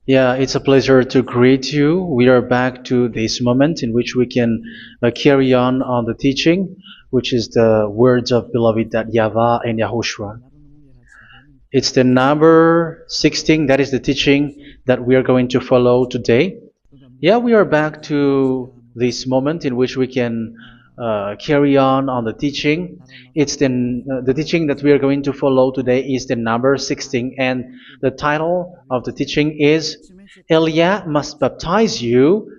Yeah, it's a pleasure to greet you. We are back to this moment in which we can carry on the teaching, which is the words of beloved that YAHVAH and YAHOSHUA. It's the number 16, that is the teaching that we are going to follow today. Yeah, we are back to this moment in which we can carry on the teaching. It's the teaching that we are going to follow today is the number 16, and the title of the teaching is Elia must baptize you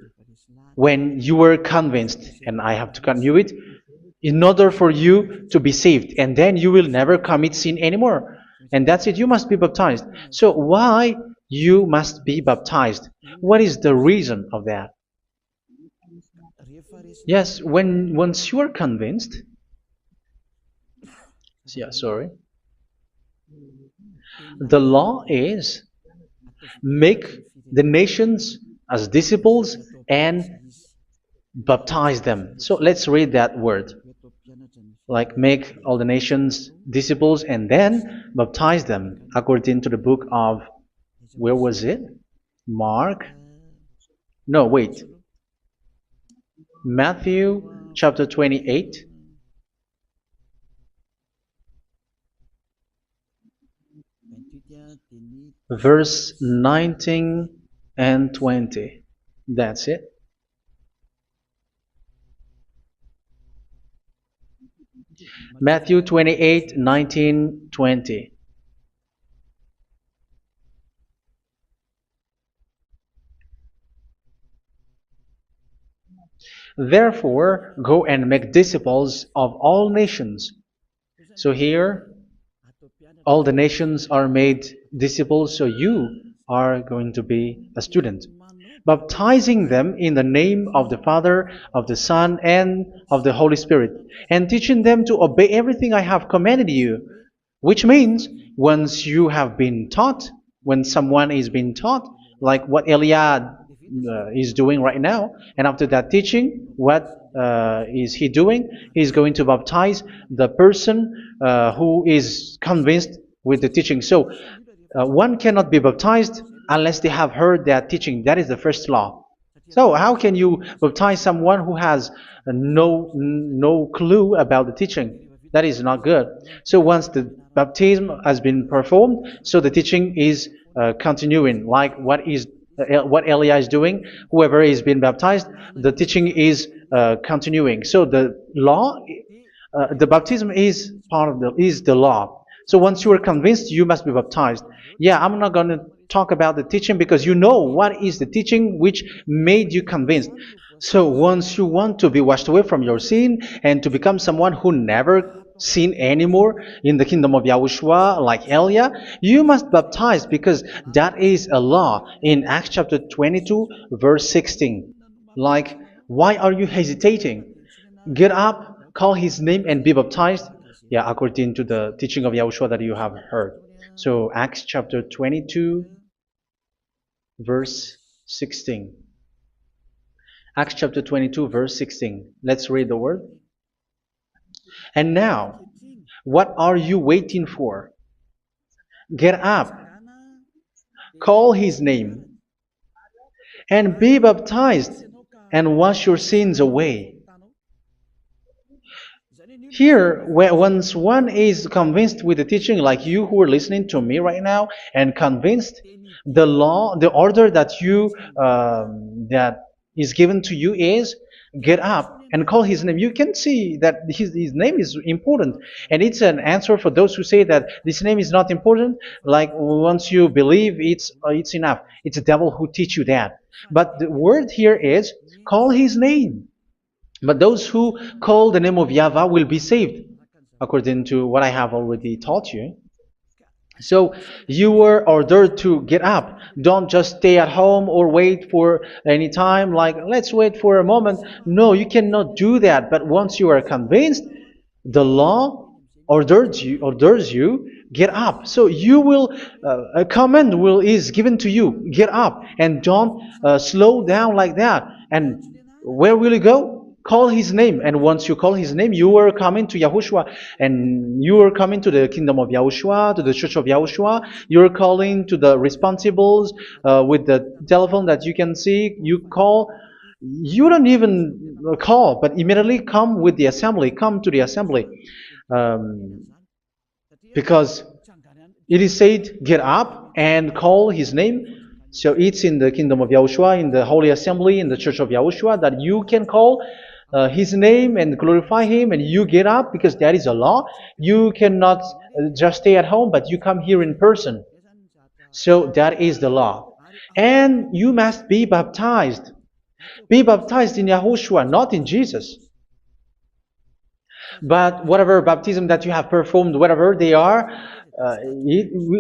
when you were convinced, and I have to continue it, in order for you to be saved, and then you will never commit sin anymore. And that's it, you must be baptized. So why you must be baptized? What is the reason of that? Yes, when once you are convinced, yeah, sorry, the law is make the nations as disciples and baptize them. So let's read that word. Like make all the nations disciples and then baptize them according to the book of, where was it? Mark? No, wait. Matthew chapter 28. Verse 19 and 20. That's it. Matthew 28, 19, 20. Therefore, go and make disciples of all nations. So here, all the nations are made disciples, so you are going to be a student. Baptizing them in the name of the Father, of the Son, and of the Holy Spirit, and teaching them to obey everything I have commanded you. Which means, once you have been taught, when someone is being taught, like what Elia is doing right now, and after that teaching, what is he doing? He's going to baptize the person who is convinced with the teaching. So one cannot be baptized unless they have heard that teaching. That is the first law. So how can you baptize someone who has no clue about the teaching? That is not good. So once the baptism has been performed, so the teaching is continuing. Like what Elia is doing, whoever is being baptized, the teaching is continuing. So the law, the baptism is part of the law. So once you are convinced, you must be baptized. Yeah, I'm not going to talk about the teaching because you know what is the teaching which made you convinced. So once you want to be washed away from your sin and to become someone who never sin anymore in the kingdom of Yahushua, like Elia, you must baptize because that is a law in Acts chapter 22, verse 16. Like, why are you hesitating? Get up, call his name, and be baptized. Yeah, according to the teaching of Yahushua that you have heard. So Acts chapter 22, verse 16. Acts chapter 22, verse 16. Let's read the word. And now, what are you waiting for? Get up, call his name, and be baptized, and wash your sins away. Here, once one is convinced with the teaching, like you who are listening to me right now, and convinced, the law, the order that that is given to you is get up and call his name. You can see that his name is important, and it's an answer for those who say that this name is not important. Like once you believe, it's enough. It's the devil who teach you that. But the word here is call his name. But those who call the name of YAHVAH will be saved, according to what I have already taught you. So you were ordered to get up. Don't just stay at home or wait for any time, like let's wait for a moment. No, you cannot do that. But once you are convinced, the law orders you get up. So you will a command is given to you, get up, and don't slow down like that. And where will you go? call his name. And once you call his name, you are coming to Yahushua. And you are coming to the kingdom of Yahushua, to the church of Yahushua. You're calling to the responsibles with the telephone that you can see. You call. You don't even call, but immediately come with the assembly. Come to the assembly. Um, because it is said, get up and call his name. So it's in the kingdom of Yahushua, in the holy assembly, in the church of Yahushua, that you can call his name and glorify him, and you get up, because that is a law. You cannot just stay at home, but you come here in person. So that is the law. And you must be baptized. Be baptized in Yahushua, not in Jesus. But whatever baptism that you have performed, whatever they are,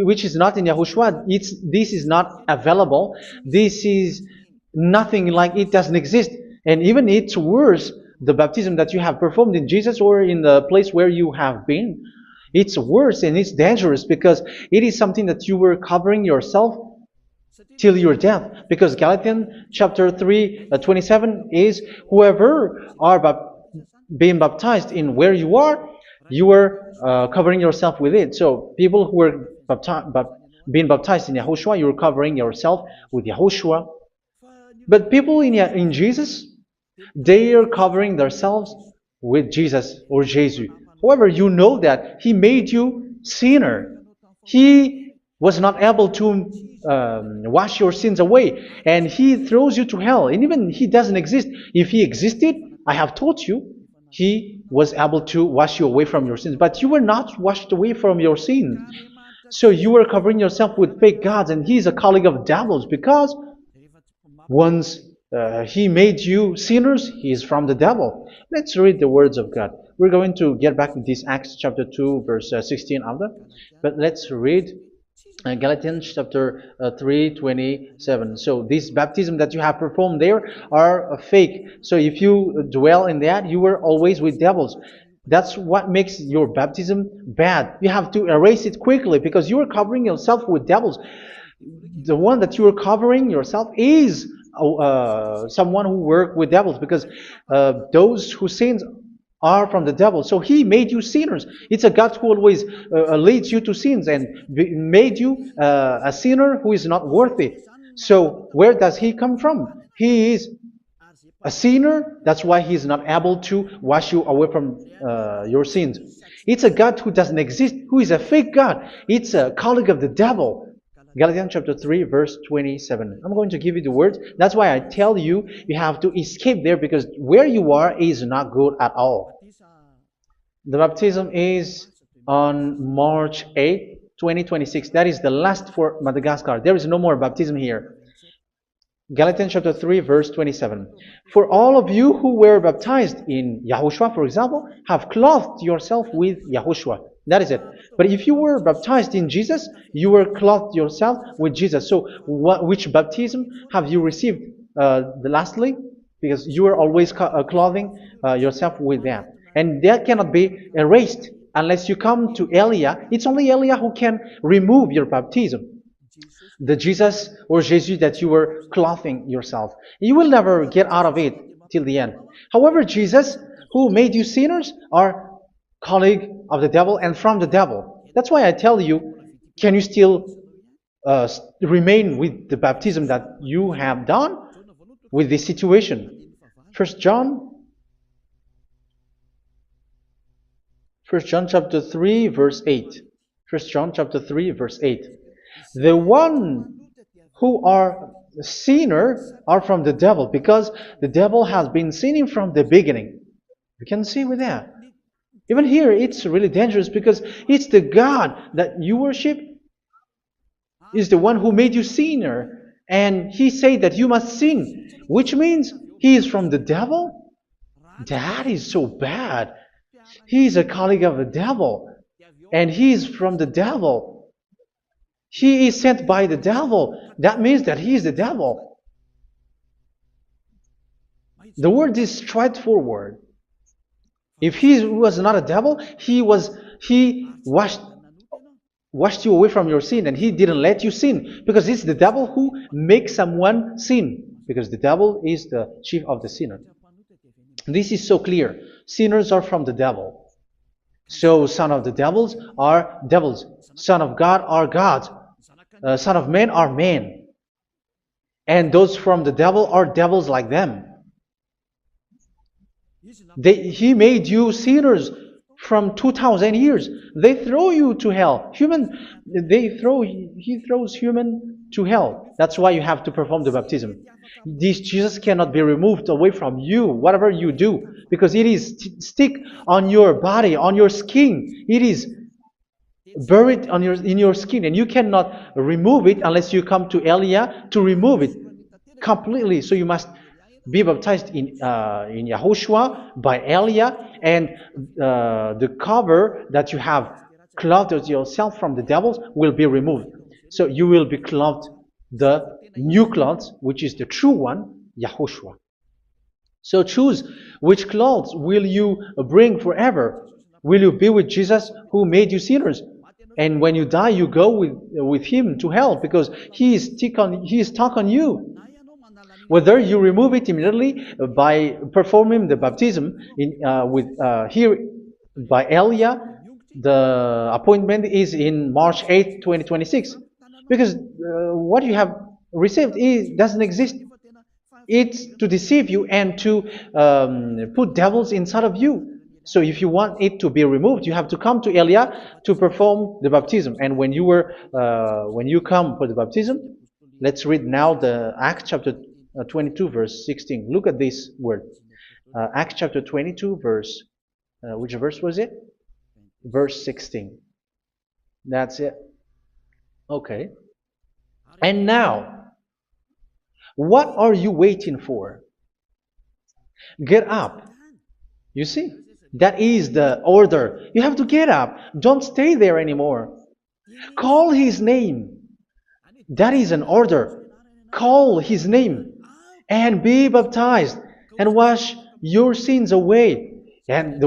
which is not in Yahushua, this is not available. This is nothing, like it doesn't exist. And even it's worse, the baptism that you have performed in Jesus or in the place where you have been. It's worse and it's dangerous, because it is something that you were covering yourself till your death. Because Galatians chapter 3, 27 is, whoever are being baptized in where you are covering yourself with it. So people who were being baptized in Yahushua, you're covering yourself with Yahushua. But people in Jesus, they are covering themselves with Jesus or Jesus. However, you know that He made you sinner. He was not able to wash your sins away, and He throws you to hell. And even He doesn't exist. If He existed, I have taught you, He was able to wash you away from your sins. But you were not washed away from your sins. So you were covering yourself with fake gods, and He is a colleague of devils, because once He made you sinners, He is from the devil. Let's read the words of God. We're going to get back to this Acts chapter 2, verse 16 after. But let's read Galatians chapter 3, 27. So this baptism that you have performed there are fake. So if you dwell in that, you were always with devils. That's what makes your baptism bad. You have to erase it quickly, because you are covering yourself with devils. The one that you are covering yourself is someone who works with devils, because those who sin are from the devil. So He made you sinners. It's a God who always leads you to sins, and made you a sinner who is not worthy. So where does He come from? He is a sinner. That's why He is not able to wash you away from your sins. It's a God who doesn't exist, who is a fake God. It's a colleague of the devil. Galatians chapter 3, verse 27. I'm going to give you the words. That's why I tell you, you have to escape there, because where you are is not good at all. The baptism is on March 8, 2026. That is the last for Madagascar. There is no more baptism here. Galatians chapter 3, verse 27. For all of you who were baptized in Yahushua, for example, have clothed yourself with Yahushua. That is it. But if you were baptized in Jesus, you were clothed yourself with Jesus. So which baptism have you received lastly? Because you are always clothing yourself with that. And that cannot be erased unless you come to Eliah. It's only Eliah who can remove your baptism. The Jesus or Jesus that you were clothing yourself. You will never get out of it till the end. However, Jesus, who made you sinners, are colleague of the devil and from the devil. That's why I tell you, can you still remain with the baptism that you have done with this situation? First John chapter 3, verse 8. First John chapter 3, verse 8. The one who are sinner are from the devil, because the devil has been sinning from the beginning. You can see with that. Even here, it's really dangerous, because it's the God that you worship is the one who made you sinner. And He said that you must sin, which means He is from the devil. That is so bad. He is a colleague of the devil. And He is from the devil. He is sent by the devil. That means that He is the devil. The word is straightforward. If He was not a devil, He washed you away from your sin, and He didn't let you sin, because it's the devil who makes someone sin, because the devil is the chief of the sinner. This is so clear. Sinners are from the devil. So son of the devils are devils. Son of God are gods. Son of men are men. And those from the devil are devils like them. He made you sinners from 2,000 years. They throw you to hell. He throws human to hell. That's why you have to perform the baptism. This Jesus cannot be removed away from you, whatever you do, because it is stick on your body, on your skin. It is buried in your skin, and you cannot remove it unless you come to Elia to remove it completely. So you must be baptized in YAHOSHUA by Elia, and the cover that you have clothed yourself from the devils will be removed. So you will be clothed the new clothes, which is the true one, YAHOSHUA. So choose which clothes will you bring forever. Will you be with Jesus who made you sinners? And when you die, you go with him to hell because he is stuck on you. Whether you remove it immediately by performing the baptism here by Elia, the appointment is in March 8, 2026. Because what you have received doesn't exist. It's to deceive you and to put devils inside of you. So if you want it to be removed, you have to come to Elia to perform the baptism. And when you come for the baptism, let's read now the Acts chapter 22 verse 16. Look at this word. Acts chapter 22 verse, which verse was it? Verse 16. That's it. Okay. And now, what are you waiting for? Get up. You see, that is the order. You have to get up. Don't stay there anymore. Call his name. That is an order. Call his name and be baptized and wash your sins away. And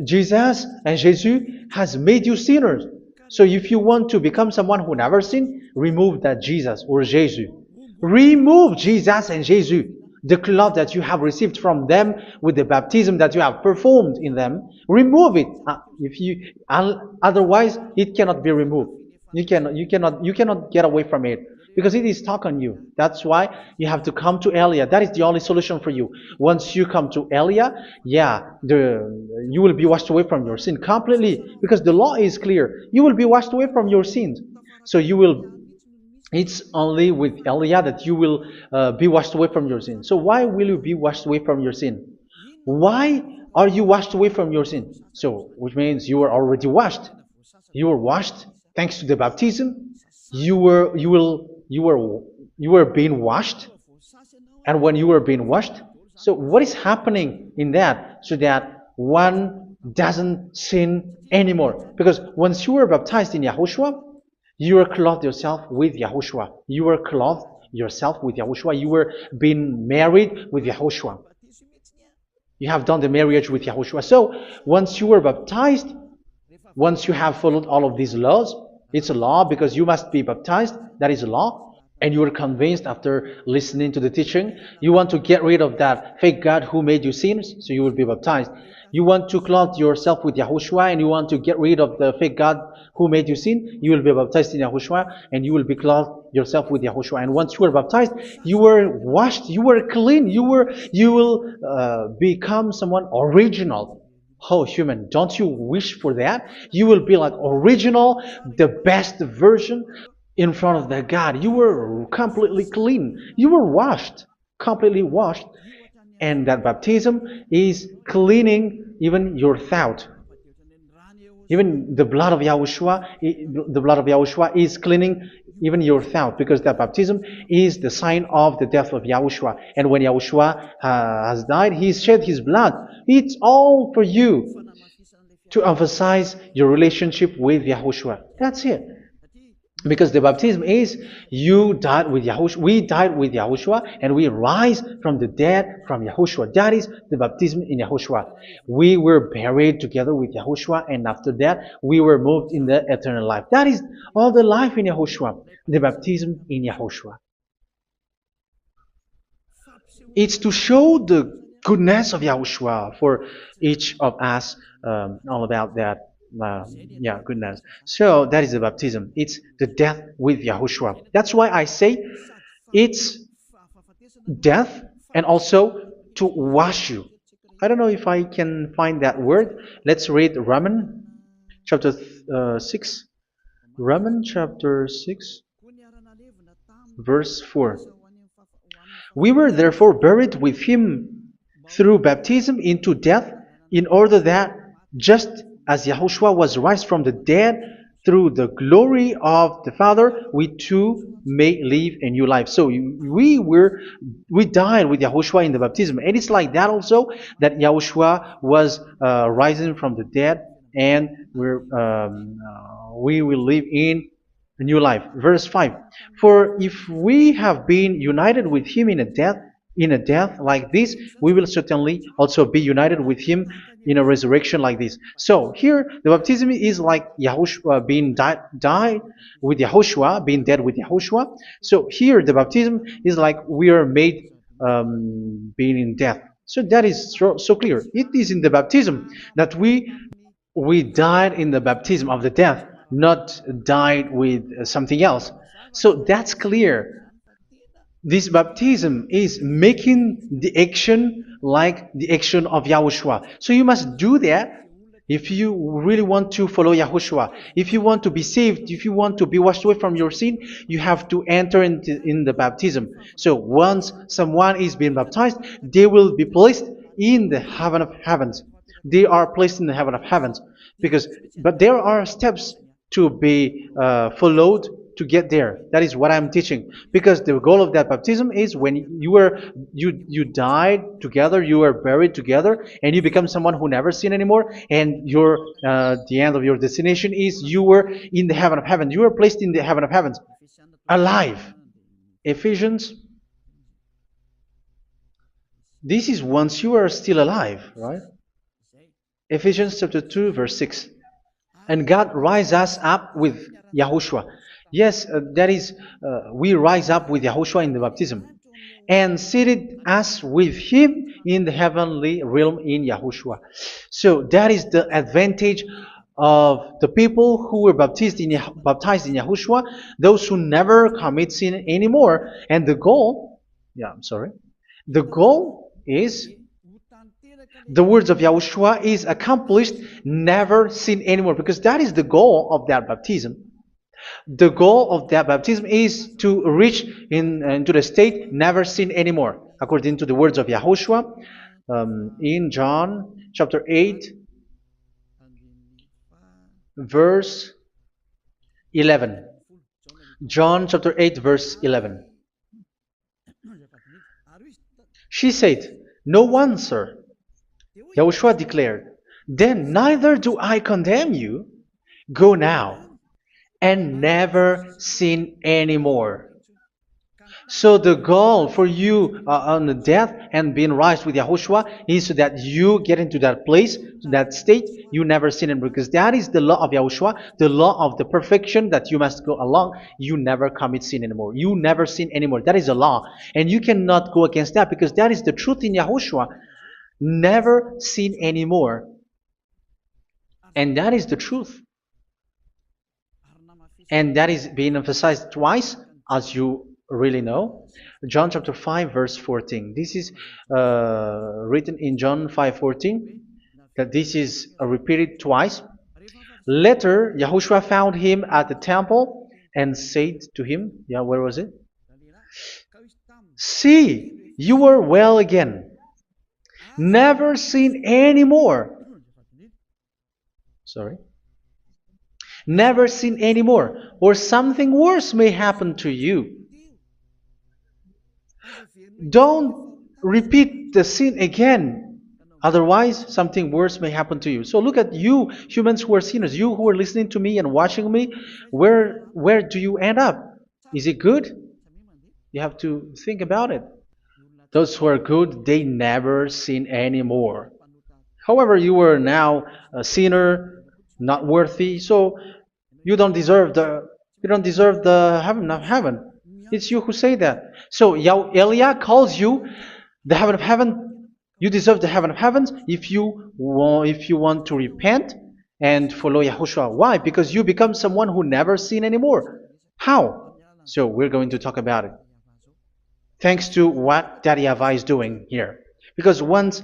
Jesus has made you sinners. So if you want to become someone who never sinned, remove that Jesus or Jesus. Remove Jesus and Jesus, the cloth that you have received from them with the baptism that you have performed in them. Remove it. Otherwise, it cannot be removed. You cannot get away from it because it is stuck on you. That's why you have to come to Elia. That is the only solution for you. Once you come to Elia, you will be washed away from your sin completely because the law is clear. You will be washed away from your sins. So it's only with Elia that you will be washed away from your sin. So why will you be washed away from your sin? Why are you washed away from your sin? So, which means you are already washed. You were washed thanks to the baptism. You were being washed, and when you were being washed, so what is happening in that? So that one doesn't sin anymore. Because once you were baptized in YAHOSHUA, you were clothed yourself with YAHOSHUA. You were clothed yourself with YAHOSHUA. You were being married with YAHOSHUA. You have done the marriage with YAHOSHUA. So once you were baptized, once you have followed all of these laws, it's a law because you must be baptized. That is a law. And you are convinced after listening to the teaching, you want to get rid of that fake God who made you sinners, so you will be baptized. You want to clothe yourself with YAHOSHUA and you want to get rid of the fake God who made you sin, you will be baptized in YAHOSHUA and you will be clothed yourself with YAHOSHUA. And once you are baptized, you were washed, you were clean, you will become someone original. Oh, human, don't you wish for that? You will be like original, the best version in front of the God. You were completely clean. You were washed, completely washed. And that baptism is cleaning even your thought. Even the blood of YAHOSHUA is cleaning even your thought, because that baptism is the sign of the death of YAHOSHUA. And when YAHOSHUA has died, he shed his blood. It's all for you to emphasize your relationship with YAHOSHUA. That's it. Because the baptism is you died with YAHOSHUA, we died with YAHOSHUA, and we rise from the dead from YAHOSHUA. That is the baptism in YAHOSHUA. We were buried together with YAHOSHUA, and after that we were moved in the eternal life. That is all the life in YAHOSHUA, the baptism in YAHOSHUA. It's to show the goodness of Yahushua for each of us, all about that. Yeah, goodness. So that is the baptism. It's the death with Yahushua. That's why I say it's death and also to wash you. I don't know if I can find that word. Let's read Romans chapter 6. Romans chapter 6, verse 4. We were therefore buried with him through baptism into death, in order that, just as Yahushua was raised from the dead through the glory of the Father, we too may live a new life. So we died with Yahushua in the baptism, and it's like that also that Yahushua was rising from the dead, and we will live in a new life. Verse 5. For if we have been united with him in a death like this, we will certainly also be united with him in a resurrection like this. So here the baptism is like Yahushua being died with Yahushua, being dead with Yahushua. So here the baptism is like we are made being in death. So that is so clear. It is in the baptism that we died in the baptism of the death, not died with something else. So that's clear. This baptism is making the action like the action of Yahushua. So you must do that if you really want to follow Yahushua. If you want to be saved, if you want to be washed away from your sin, you have to enter in the baptism. So once someone is being baptized, they will be placed in the heaven of heavens. They are placed in the heaven of heavens, but there are steps to be followed to get there. That is what I'm teaching, because the goal of that baptism is when you died together, you were buried together, and you become someone who never sin anymore, and the end of your destination is you were in the heaven of heaven. You were placed in the heaven of heavens, alive. Ephesians. This is once you are still alive, right? Ephesians chapter 2, verse 6. And God rise us up with Yahushua. Yes, that is, we rise up with Yahushua in the baptism. And seated us with him in the heavenly realm in Yahushua. So that is the advantage of the people who were baptized in Yahushua, those who never commit sin anymore. And the goal, the goal is the words of Yahushua is accomplished, never sin anymore, because that is the goal of that baptism. The goal of that baptism is to reach into the state never sin anymore, according to the words of Yahushua in John chapter 8, verse 11. John chapter 8, verse 11. She said, "No one, sir." Yahushua declared, "Then neither do I condemn you. Go now and never sin anymore." So the goal for you on the death and being raised with Yahushua is so that you get into that place, to that state, you never sin anymore. Because that is the law of Yahushua, the law of the perfection that you must go along. You never commit sin anymore. You never sin anymore. That is a law. And you cannot go against that, because that is the truth in Yahushua. Never sin anymore. And that is the truth. And that is being emphasized twice, as you really know. John chapter 5, verse 14. This is written in John 5:14, that this is repeated twice. Later, Yahushua found him at the temple and said to him, where was it? "See, you are well again. Never sin anymore." Never sin anymore, or something worse may happen to you. Don't repeat the sin again. Otherwise, something worse may happen to you. So look at you, humans who are sinners, you who are listening to me and watching me. Where do you end up? Is it good? You have to think about it. Those who are good, they never sin anymore. However, you are now a sinner, not worthy, so you don't deserve the heaven of heaven. It's you who say that. So Eliah calls you the heaven of heaven You deserve the heaven of heavens if you want to repent and follow Yahushua. Why? Because you become someone who never sin anymore. How? So we're going to talk about it. Thanks to what Daddy YAHVAH is doing here. Because once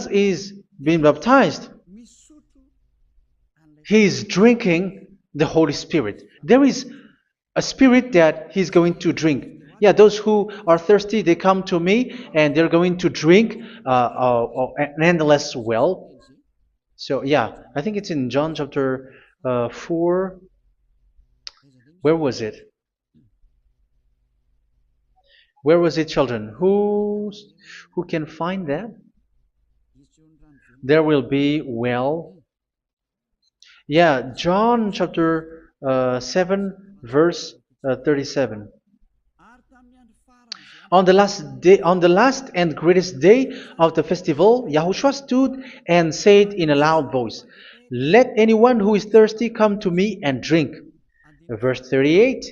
is being baptized, he is drinking the Holy Spirit. There is a spirit that he's going to drink. Yeah, those who are thirsty, they come to me and they're going to drink an endless well. So yeah, I think it's in John chapter 4. Where was it? Where was it, children? Who can find that? There will be well. Yeah, John chapter 7, verse 37. On the last day, on the last and greatest day of the festival, Yahushua stood and said in a loud voice, "Let anyone who is thirsty come to me and drink." Verse 38.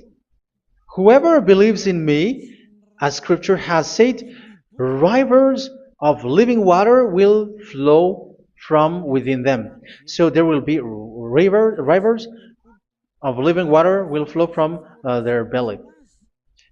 Whoever believes in me, as Scripture has said, rivers of living water will flow from within them. So there will be rivers of living water will flow from their belly.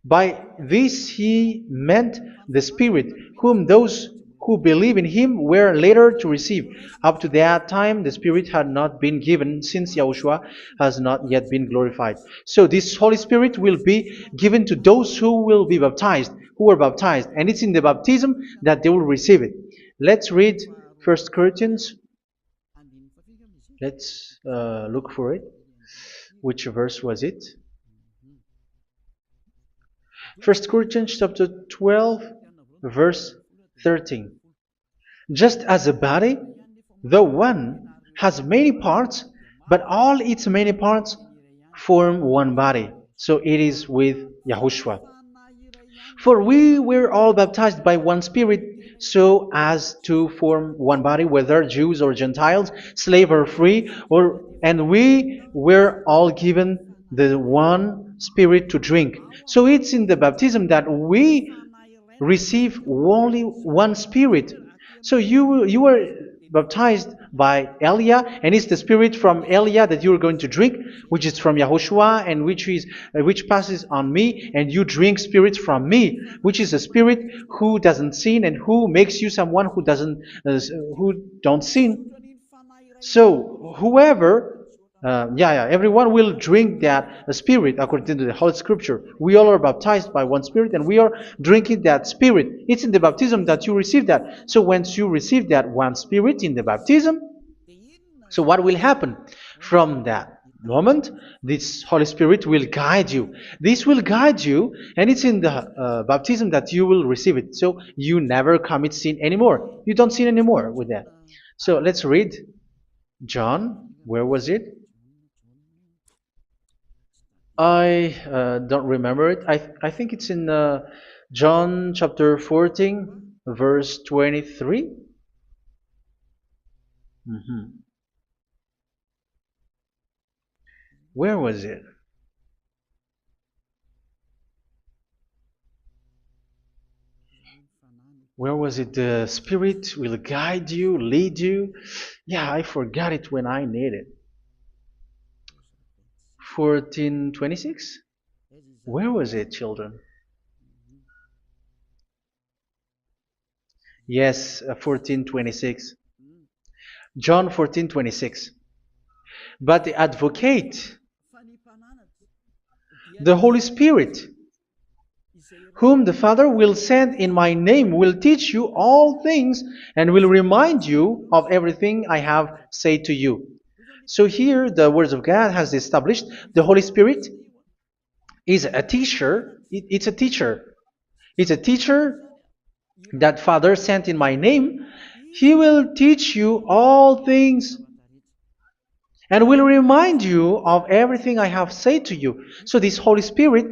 By this he meant the Spirit, whom those who believe in him were later to receive. Up to that time, the Spirit had not been given, since Yahushua has not yet been glorified. So this Holy Spirit will be given to those who will be baptized, who were baptized. And it's in the baptism that they will receive it. Let's read 1 Corinthians. Let's look for it. Which verse was it? 1 Corinthians chapter 12, verse 13. Just as a body, though one, has many parts, but all its many parts form one body. So it is with Yahushua. For we were all baptized by one Spirit, so as to form one body, whether Jews or Gentiles, slave or free, and we were all given the one Spirit to drink. So it's in the baptism that we receive only one Spirit. So you were baptized by Elia, and it's the Spirit from Elia that you are going to drink, which is from Yahushua, and which passes on me, and you drink Spirit from me, which is a Spirit who doesn't sin and who makes you someone who don't sin. So whoever everyone will drink that Spirit according to the Holy Scripture. We all are baptized by one Spirit, and we are drinking that Spirit. It's in the baptism that you receive that. So once you receive that one Spirit in the baptism, so what will happen? From that moment, this Holy Spirit will guide you. This will guide you, and it's in the baptism that you will receive it. So you never commit sin anymore. You don't sin anymore with that. So let's read John. Where was it? I don't remember it. I think it's in John chapter 14, verse 23. Where was it? Where was it? The Spirit will guide you, lead you. Yeah, I forgot it when I need it. 14:26? Where was it, children? Yes, 14:26. John 14:26. But the advocate, the Holy Spirit, whom the Father will send in my name, will teach you all things and will remind you of everything I have said to you. So here the words of God has established the Holy Spirit is a teacher. It's a teacher. It's a teacher that Father sent in my name. He will teach you all things and will remind you of everything I have said to you. So this Holy Spirit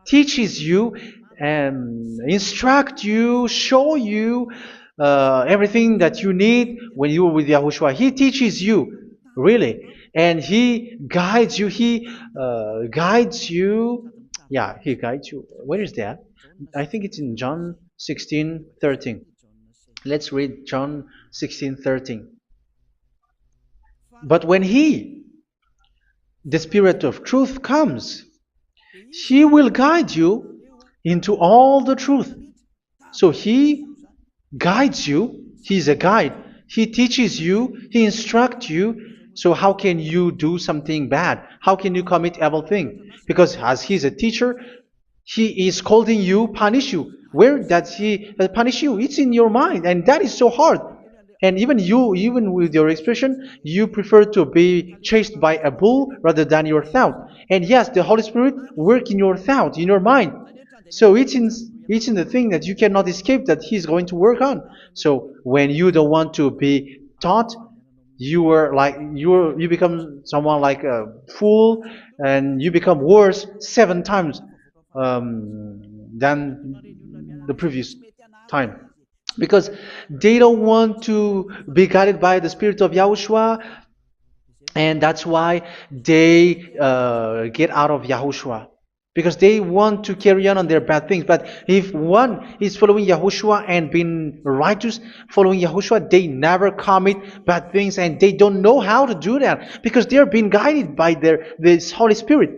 teaches you and instruct you, show you everything that you need when you are with Yahushua. He teaches you, really. And He guides you. He guides you. Yeah, He guides you. Where is that? I think it's in John 16:13. Let's read John 16:13. But when He, the Spirit of truth, comes, He will guide you into all the truth. So He guides you. He's a guide. He teaches you. He instructs you. So how can you do something bad? How can you commit evil thing? Because as He's a teacher, He is scolding you, punish you. Where does He punish you? It's in your mind, and that is so hard. And even you, even with your expression, you prefer to be chased by a bull rather than your thought. And yes, the Holy Spirit work in your thought, in your mind. So it's in the thing that you cannot escape that He's going to work on. So when you don't want to be taught, you become someone like a fool, and you become worse 7 times than the previous time, because they don't want to be guided by the Spirit of Yahushua, and that's why they get out of Yahushua, because they want to carry on their bad things. But if one is following Yahushua and being righteous, following Yahushua, they never commit bad things, and they don't know how to do that because they are being guided by this Holy Spirit.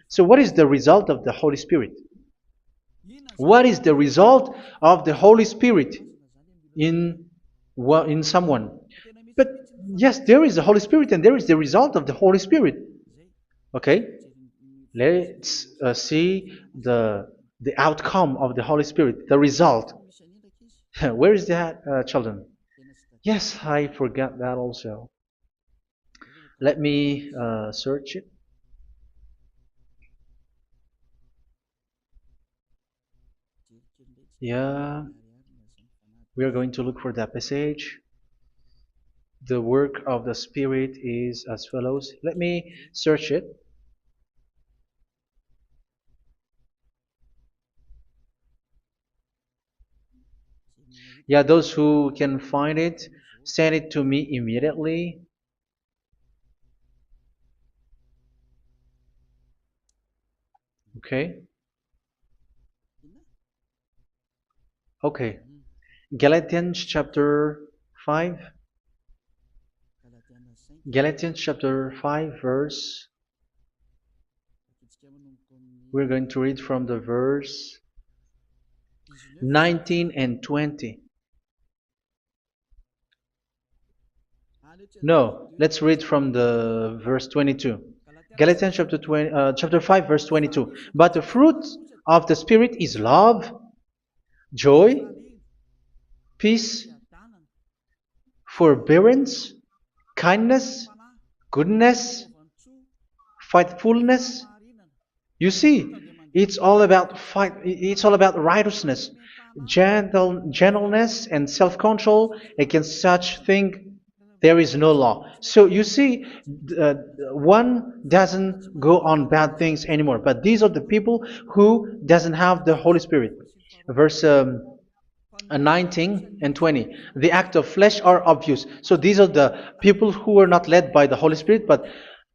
So what is the result of the Holy Spirit? What is the result of the Holy Spirit in someone? But yes, there is the Holy Spirit, and there is the result of the Holy Spirit. Okay, let's see the outcome of the Holy Spirit, the result. Where is that, children? Yes, I forgot that also. Let me search it. Yeah, we are going to look for that passage. The work of the Spirit is as follows. Let me search it. Yeah, those who can find it, send it to me immediately. Okay. Okay. Galatians chapter 5. Galatians chapter 5 verse. We're going to read from the verse 19 and 20. No, let's read from the verse 22. Galatians chapter 5 verse 22. But the fruit of the Spirit is love, joy, peace, forbearance, kindness, goodness, faithfulness. You see, it's all about fight. It's all about righteousness, gentleness, and self-control. Against such thing, there is no law. So you see, one doesn't go on bad things anymore. But these are the people who doesn't have the Holy Spirit. Verse 19 and 20. The act of flesh are obvious. So these are the people who are not led by the Holy Spirit, but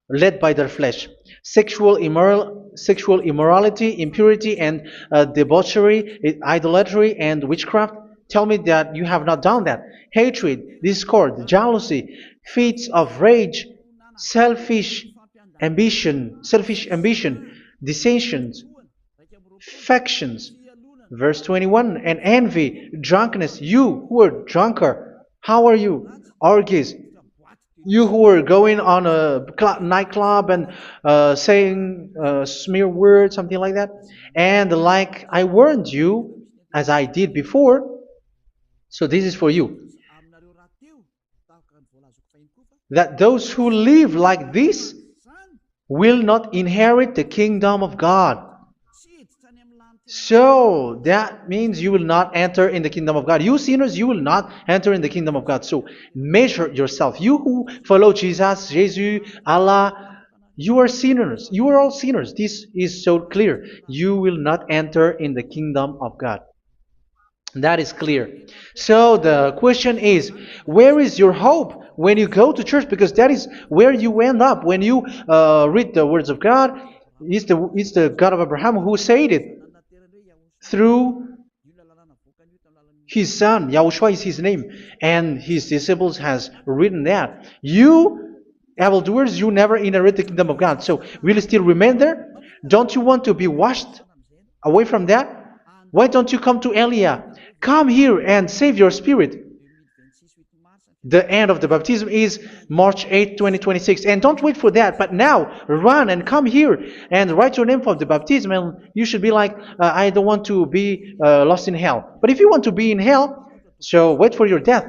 led by their flesh. Sexual immorality, impurity, and debauchery, idolatry, and witchcraft. Tell me that you have not done that. Hatred, discord, jealousy, fits of rage, selfish ambition, dissensions, factions. Verse 21, and envy, drunkenness. You who are drunkard, how are you? Orgies. You who are going on a nightclub and saying smear words, something like that. And like I warned you, as I did before, so this is for you. That those who live like this will not inherit the kingdom of God. So that means you will not enter in the kingdom of God. You sinners, you will not enter in the kingdom of God. So measure yourself. You who follow Jesus, Allah, you are sinners. You are all sinners. This is so clear. You will not enter in the kingdom of God. That is clear. So the question is, where is your hope when you go to church? Because that is where you end up. When you read the words of God, it's the God of Abraham who said it. Through His son, Yahushua is his name, and his disciples has written that. You, evildoers, you never inherit the kingdom of God. So will you still remain there? Don't you want to be washed away from that? Why don't you come to Elia? Come here and save your spirit. The end of the baptism is March 8, 2026. And don't wait for that, but now run and come here and write your name for the baptism. And you should be like, I don't want to be lost in hell. But if you want to be in hell, so wait for your death.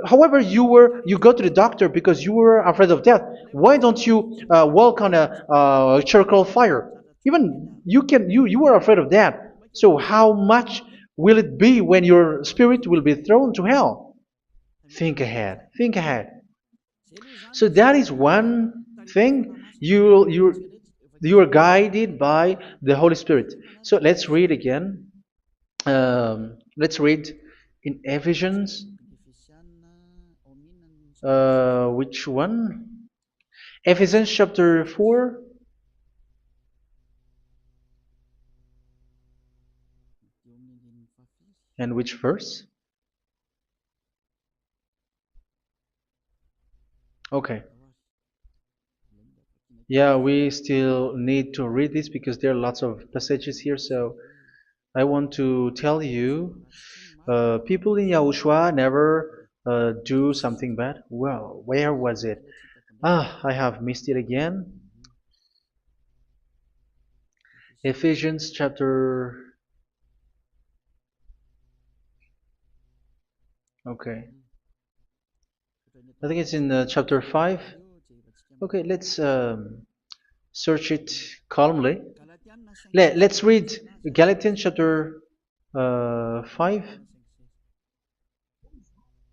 However, you go to the doctor because you were afraid of death. Why don't you walk on a charcoal fire? Even you were afraid of that. So how much will it be when your spirit will be thrown to hell? Think ahead. Think ahead. So that is one thing. You are guided by the Holy Spirit. So let's read again. Let's read in Ephesians. Which one? Ephesians chapter 4. And which verse? Okay. Yeah, we still need to read this because there are lots of passages here. So I want to tell you, people in Yahushua never do something bad. Well, where was it? I have missed it again. Ephesians chapter. Okay. I think it's in chapter 5. Okay, let's search it calmly. Let's read Galatians chapter 5,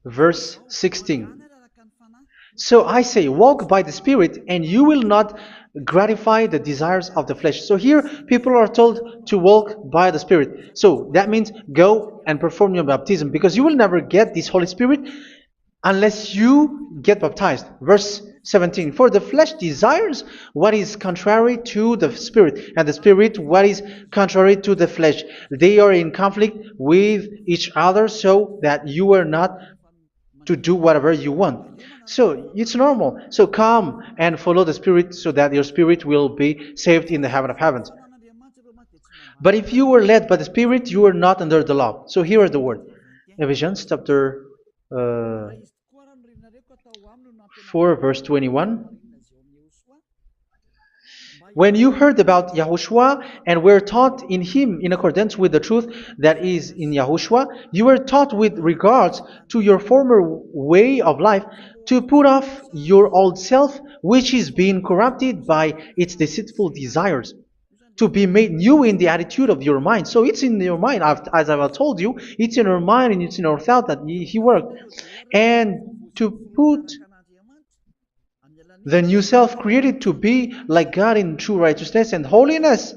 verse 16. So I say, walk by the Spirit, and you will not gratify the desires of the flesh. So here, people are told to walk by the Spirit. So that means go and perform your baptism, because you will never get this Holy Spirit unless you get baptized. Verse 17. For the flesh desires what is contrary to the Spirit, and the Spirit what is contrary to the flesh. They are in conflict with each other, so that you are not to do whatever you want. So it's normal. So come and follow the Spirit so that your spirit will be saved in the heaven of heavens. But if you were led by the Spirit, you are not under the law. So here is the word. Ephesians chapter 4 verse 21. When you heard about Yahushua and were taught in him in accordance with the truth that is in Yahushua, you were taught with regards to your former way of life to put off your old self, which is being corrupted by its deceitful desires, to be made new in the attitude of your mind. So it's in your mind, as I've told you, it's in your mind and it's in your thought that he worked. And to put the new self created to be like God in true righteousness and holiness.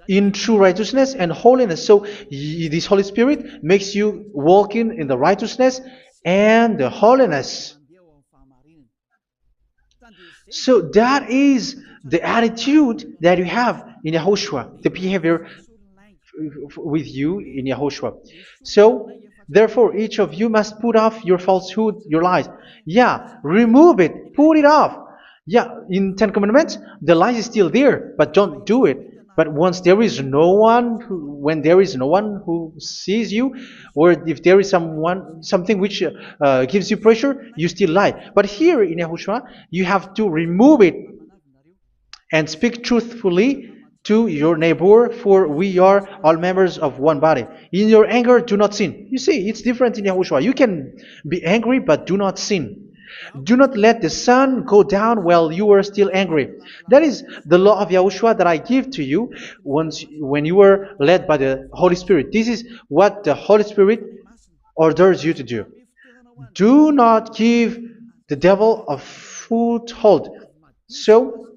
In true righteousness and holiness. So this Holy Spirit makes you walk in the righteousness and the holiness. So that is the attitude that you have in Yahushua, the behavior with you in Yahushua. So therefore, each of you must put off your falsehood, your lies. Yeah, remove it, put it off. Yeah, in Ten Commandments, the lies is still there, but don't do it. But once there is no one, when there is no one who sees you, or if there is something which gives you pressure, you still lie. But here in Yahushua, you have to remove it and speak truthfully to your neighbor, for we are all members of one body. In your anger, do not sin. You see, it's different in Yahushua. You can be angry, but do not sin. Do not let the sun go down while you are still angry. That is the law of Yahushua that I give to you when you were led by the Holy Spirit. This is what the Holy Spirit orders you to do. Do not give the devil a foothold. So,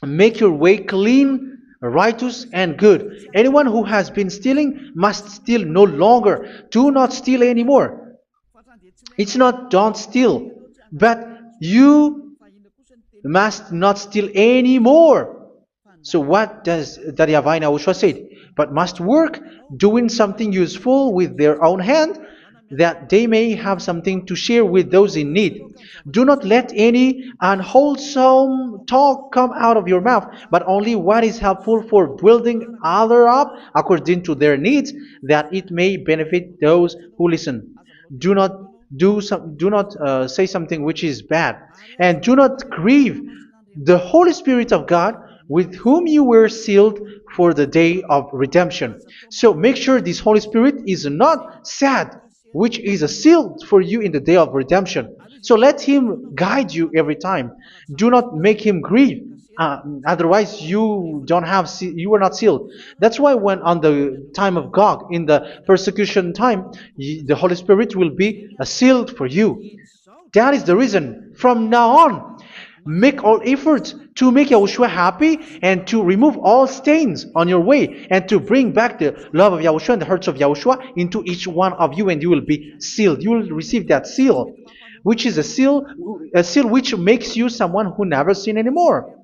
make your way clean, righteous, and good. Anyone who has been stealing must steal no longer. Do not steal anymore. It's not don't steal, but you must not steal anymore. So what does Daddy Yahweh and YAHOSHUA say? But must work doing something useful with their own hand, that they may have something to share with those in need. Do not let any unwholesome talk come out of your mouth, but only what is helpful for building others up according to their needs, that it may benefit those who listen. Do not do not say something which is bad, and do not grieve the Holy Spirit of God, with whom you were sealed for the day of redemption. So make sure this Holy Spirit is not sad, which is a seal for you in the day of redemption. So let Him guide you every time. Do not make Him grieve. Otherwise, you were not sealed. That's why when on the time of God, in the persecution time, the Holy Spirit will be a sealed for you. That is the reason. From now on, make all efforts to make Yahushua happy and to remove all stains on your way and to bring back the love of Yahushua and the hearts of Yahushua into each one of you, and you will be sealed. You will receive that seal, which is a seal which makes you someone who never sin anymore.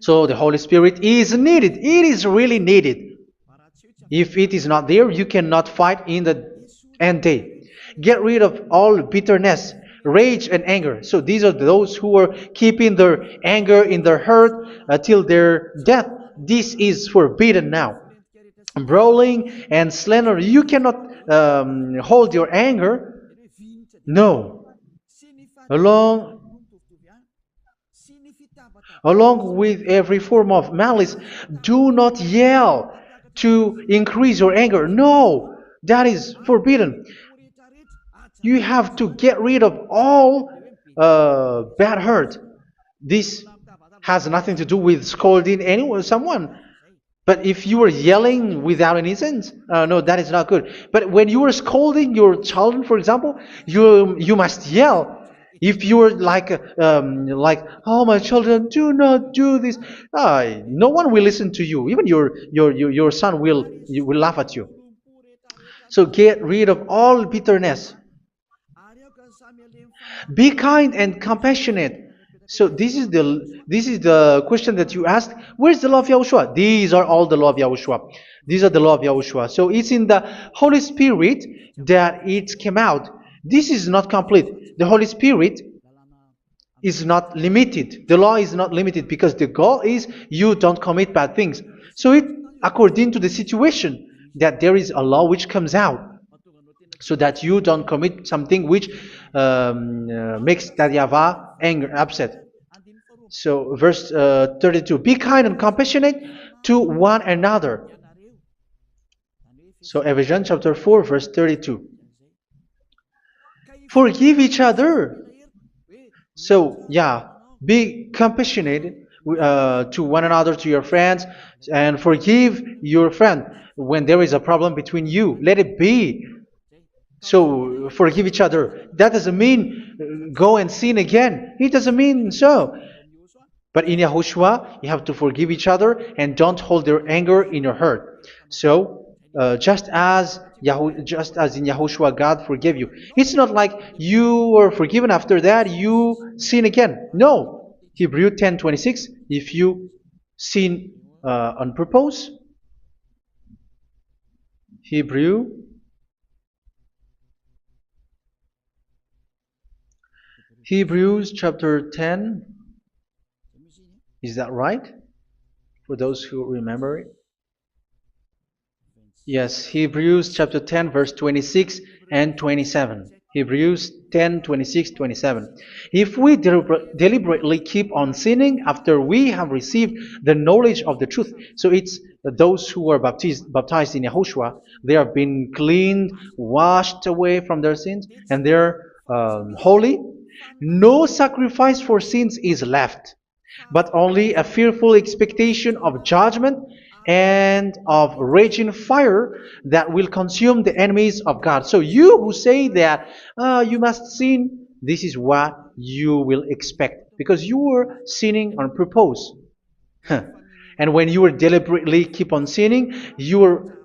So the Holy Spirit is needed. It is really needed. If it is not there, you cannot fight in the end day. Get rid of all bitterness, rage, and anger. So these are those who are keeping their anger in their heart till their death. This is forbidden now. Brawling and slander. You cannot hold your anger. No. Along Along with every form of malice, do not yell to increase your anger. No, that is forbidden. You have to get rid of all bad hurt. This has nothing to do with scolding anyone, someone. But if you are yelling without any sense, no, that is not good. But when you are scolding your children, for example, you must yell. If you are like, oh my children, do not do this, no one will listen to you. Even your son will laugh at you. So get rid of all bitterness. Be kind and compassionate. So this is the question that you asked. Where's the law of Yahushua? These are all the law of Yahushua. These are the law of Yahushua. So it's in the Holy Spirit that it came out. This is not complete. The Holy Spirit is not limited. The law is not limited because the goal is you don't commit bad things. So it according to the situation that there is a law which comes out, so that you don't commit something which makes that YAHVAH anger, upset. So verse 32, be kind and compassionate to one another. So Ephesians chapter 4 verse 32. Forgive each other. So yeah, be compassionate to one another, to your friends, and forgive your friend when there is a problem between you. Let it be. So forgive each other. That doesn't mean go and sin again. It doesn't mean so. But in Yahushua, you have to forgive each other and don't hold their anger in your heart. So just as in Yahushua, God forgave you. It's not like you were forgiven after that you sin again. No. Hebrew 10:26. If you sin on purpose, Hebrews chapter 10. Is that right? For those who remember it? Yes, Hebrews chapter 10 verse 26 and 27. Hebrews 10, 26, 27. If we deliberately keep on sinning after we have received the knowledge of the truth, so it's those who are baptized in Yahushua, they have been cleaned, washed away from their sins, and they're holy. No sacrifice for sins is left, but only a fearful expectation of judgment and of raging fire that will consume the enemies of God. So you who say that you must sin, this is what you will expect, because you were sinning on purpose. And when you were deliberately keep on sinning, you were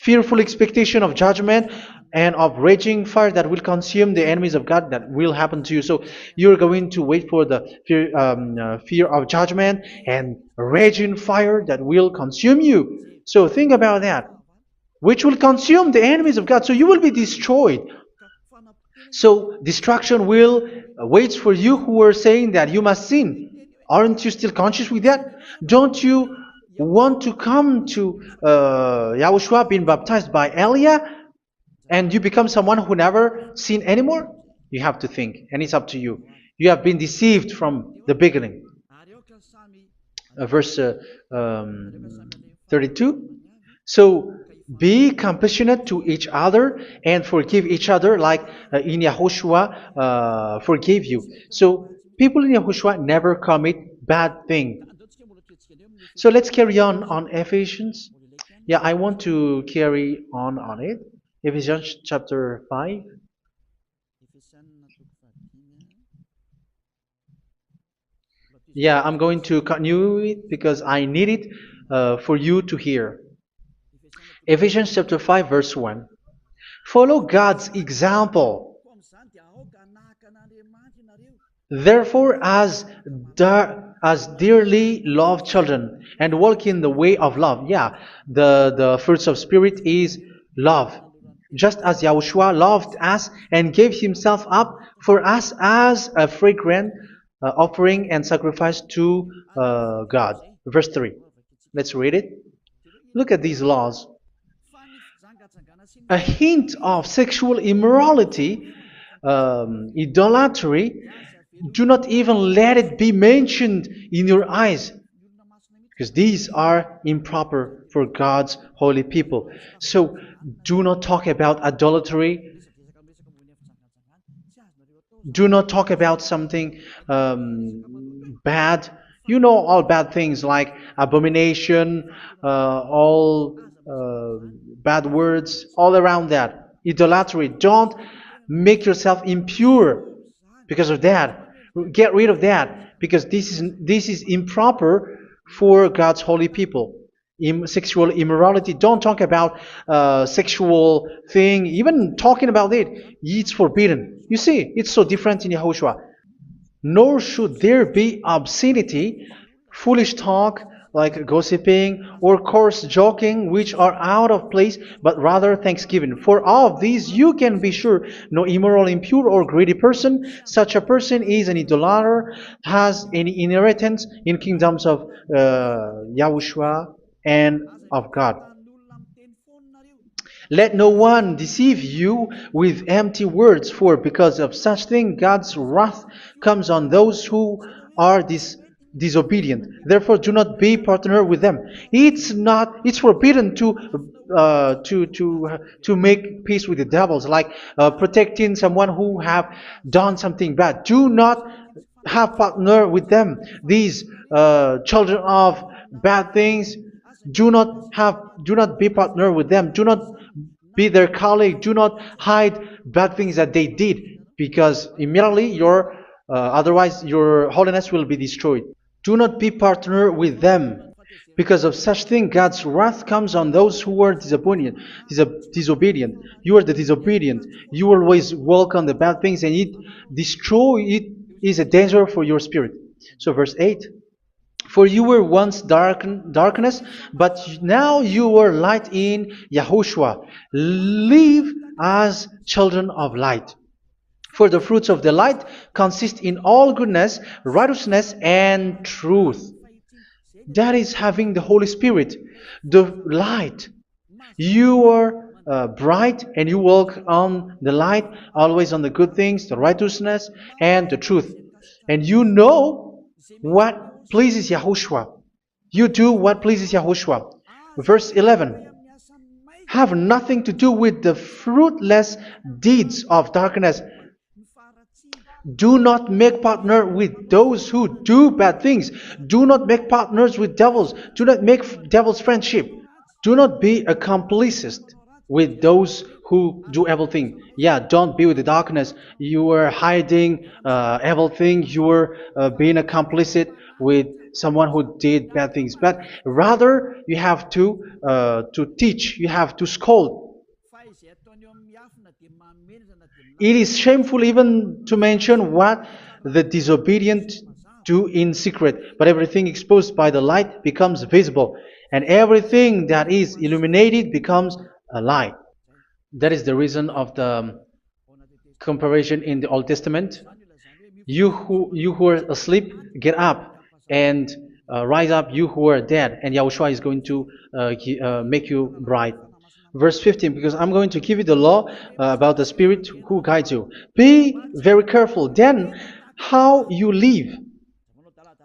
fearful expectation of judgment and of raging fire that will consume the enemies of God that will happen to you. So you're going to wait for the fear of judgment and raging fire that will consume you. So think about that, which will consume the enemies of God. So you will be destroyed. So destruction will wait for you who are saying that you must sin. Aren't you still conscious with that? Don't you want to come to Yahushua being baptized by Elia and you become someone who never sin anymore? You have to think, and it's up to you. You have been deceived from the beginning. Verse 32. So be compassionate to each other and forgive each other like in Yahushua forgave you. So people in Yahushua never commit bad thing. So let's carry on Ephesians. Yeah, I want to carry on it. Ephesians chapter 5. Yeah, I'm going to continue it because I need it for you to hear. Ephesians chapter 5 verse 1. Follow God's example. Therefore, as dearly loved children, and walk in the way of love. Yeah, the fruits of spirit is love. Just as Yahushua loved us and gave himself up for us as a fragrant offering and sacrifice to God. Verse 3. Let's read it. Look at these laws. A hint of sexual immorality, idolatry, do not even let it be mentioned in your eyes, because these are improper for God's holy people. So do not talk about idolatry. Do not talk about something bad. You know all bad things like abomination, all bad words, all around that. Idolatry. Don't make yourself impure because of that. Get rid of that because this is improper for God's holy people. Sexual immorality. Don't talk about sexual thing. Even talking about it's forbidden. You see, it's so different in Yahushua. Nor should there be obscenity, foolish talk like gossiping or coarse joking, which are out of place, but rather thanksgiving. For of these you can be sure: no immoral, impure, or greedy person, such a person is an idolater, has any inheritance in kingdoms of Yahushua and of God. Let no one deceive you with empty words, for because of such thing God's wrath comes on those who are disobedient. Therefore, do not be partner with them. It's forbidden to make peace with the devils, like protecting someone who have done something bad. Do not have partner with them. These children of bad things. Do not be partner with them. Do not be their colleague. Do not hide bad things that they did, because immediately otherwise your holiness will be destroyed. Do not be partner with them. Because of such thing, God's wrath comes on those who are disobedient. You are the disobedient. You always walk on the bad things, and it is a danger for your spirit. So verse 8. For you were once darkness, but now you are light in Yahushua. Live as children of light. For the fruits of the light consist in all goodness, righteousness, and truth. That is having the Holy Spirit, the light. You are bright and you walk on the light, always on the good things, the righteousness, and the truth. And you know what pleases Yahushua. You do what pleases Yahushua. Verse 11. Have nothing to do with the fruitless deeds of darkness. Do not make partner with those who do bad things. Do not make partners with devils. Do not make devil's friendship. Do not be accomplices with those who do evil things. Yeah, don't be with the darkness. You are hiding evil things. You are being a complicit with someone who did bad things, but rather you have to teach, you have to scold. It is shameful even to mention what the disobedient do in secret, but everything exposed by the light becomes visible, and everything that is illuminated becomes a light. That is the reason of the comparison in the Old Testament. You who are asleep, get up and rise up, you who are dead, and Yahushua is going to make you bright. Verse 15, because I'm going to give you the law about the Spirit who guides you. Be very careful then how you live,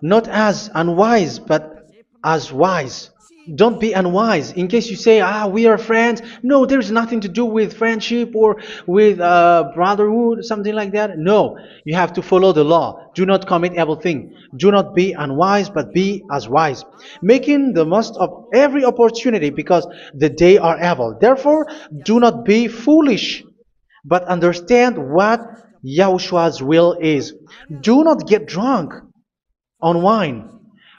not as unwise, but as wise. Don't be unwise. In case you say, we are friends. No, there's nothing to do with friendship or with brotherhood, something like that. No, you have to follow the law. Do not commit evil thing. Do not be unwise, but be as wise, making the most of every opportunity because the day are evil. Therefore, do not be foolish, but understand what Yahushua's will is. Do not get drunk on wine,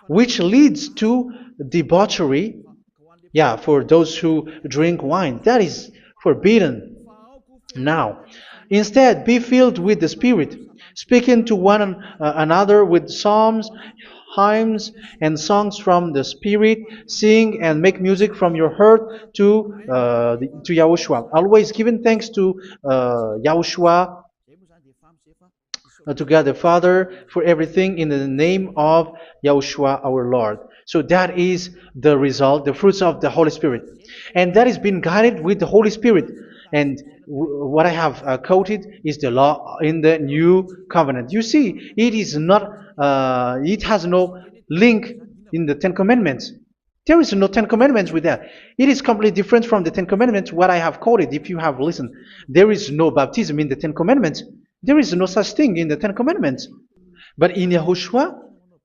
which leads to debauchery. Yeah, for those who drink wine, that is forbidden now. Instead, be filled with the Spirit, speaking to one another with psalms, hymns, and songs from the Spirit. Sing and make music from your heart to Yahushua. Always giving thanks to Yahushua, to God the Father for everything in the name of Yahushua our Lord. So that is the result, the fruits of the Holy Spirit. And that is being guided with the Holy Spirit. And what I have quoted is the law in the new covenant. You see, it is not, it has no link in the Ten Commandments. There is no Ten Commandments with that. It is completely different from the Ten Commandments, what I have quoted, if you have listened. There is no baptism in the Ten Commandments. There is no such thing in the Ten Commandments. But in Yahushua,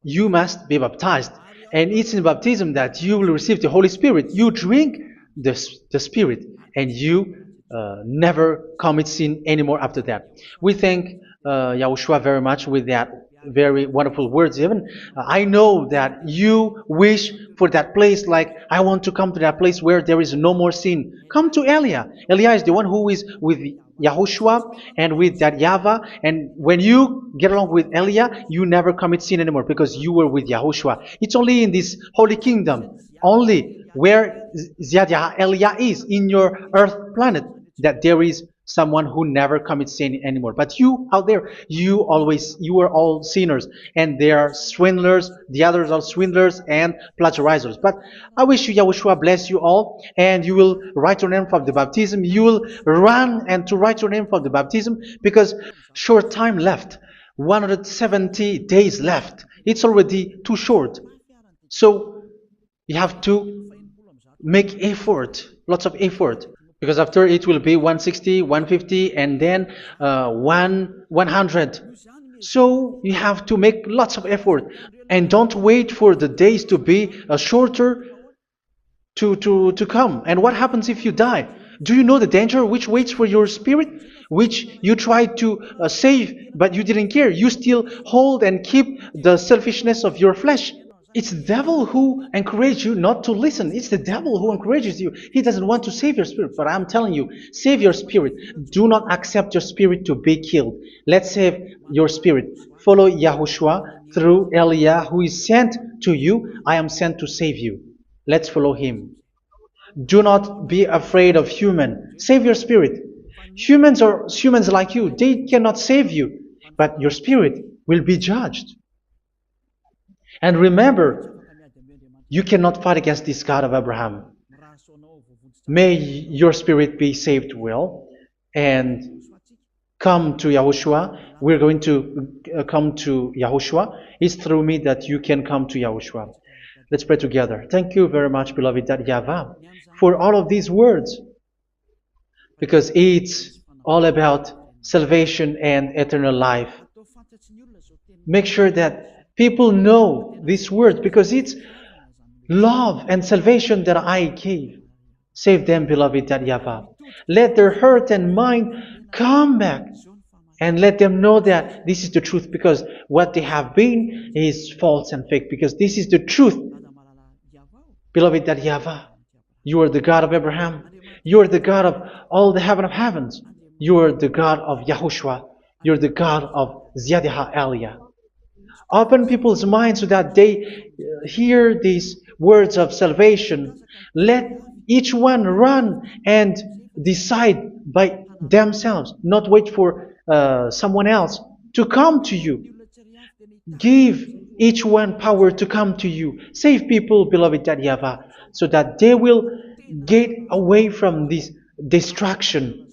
you must be baptized. And it's in baptism that you will receive the Holy Spirit. You drink the Spirit, and you never commit sin anymore after that. We thank Yahushua very much with that very wonderful words. Even I know that you wish for that place, like I want to come to that place where there is no more sin. Come to Elia. Elia is the one who is with Yahushua and with that YAHVAH, and when you get along with Elia, you never commit sin anymore because you were with Yahushua. It's only in this holy kingdom, only where Ziad Elia is in your earth planet, that there is someone who never commits sin anymore. But you out there, you are all sinners, and they are swindlers. The others are swindlers and plagiarizers. But I wish you, Yahushua, bless you all, and you will write your name for the baptism. You will run and to write your name for the baptism, because short time left, 170 days left. It's already too short. So you have to make effort, lots of effort. Because after it will be 160, 150, and then 100. So you have to make lots of effort. And don't wait for the days to be shorter to come. And what happens if you die? Do you know the danger which waits for your spirit? Which you tried to save, but you didn't care. You still hold and keep the selfishness of your flesh. It's the devil who encourages you not to listen. It's the devil who encourages you. He doesn't want to save your spirit. But I'm telling you, save your spirit. Do not accept your spirit to be killed. Let's save your spirit. Follow Yahushua through Elia, who is sent to you. I am sent to save you. Let's follow him. Do not be afraid of human. Save your spirit. Humans are humans like you. They cannot save you. But your spirit will be judged. And remember, you cannot fight against this God of Abraham. May your spirit be saved well and come to Yahushua. We're going to come to Yahushua. It's through me that you can come to Yahushua. Let's pray together. Thank you very much, beloved YAHVAH, for all of these words, because it's all about salvation and eternal life. Make sure that people know these words, because it's love and salvation that I gave. Save them, beloved YAHVAH. Let their heart and mind come back And let them know that this is the truth, because what they have been is false and fake, because this is the truth. Beloved, that YAHVAH, you are the God of Abraham. You are the God of all the heaven of heavens. You are the God of YAHOSHUA. You are the God of Ziyadha Aliyah. Open people's minds so that they hear these words of salvation. Let each one run and decide by themselves, not wait for someone else to come to you. Give each one power to come to you. Save people, beloved YAHVAH, so that they will get away from this distraction.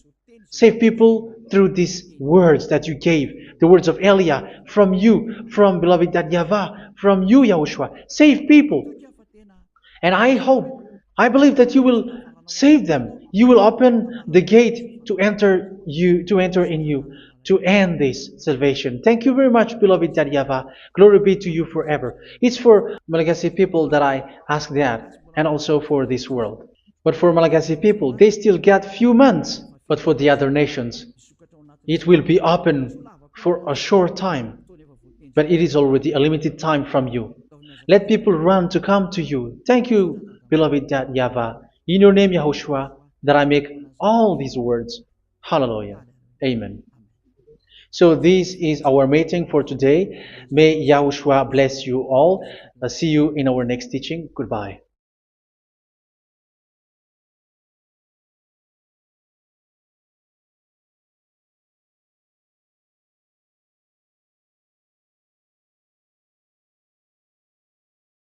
Save people through these words that you gave, the words of Elia, from you, from beloved YAHVAH, from you, Yahushua. Save people. And I hope, I believe that you will save them. You will open the gate to enter in you, to end this salvation. Thank you very much, beloved YAHVAH. Glory be to you forever. It's for Malagasy people that I ask that, and also for this world. But for Malagasy people, they still get few months. But for the other nations, it will be open for a short time. But it is already a limited time from you. Let people run to come to you. Thank you, beloved YAHVAH. In your name, Yahushua, that I make all these words. Hallelujah. Amen. So this is our meeting for today. May Yahushua bless you all. See you in our next teaching. Goodbye.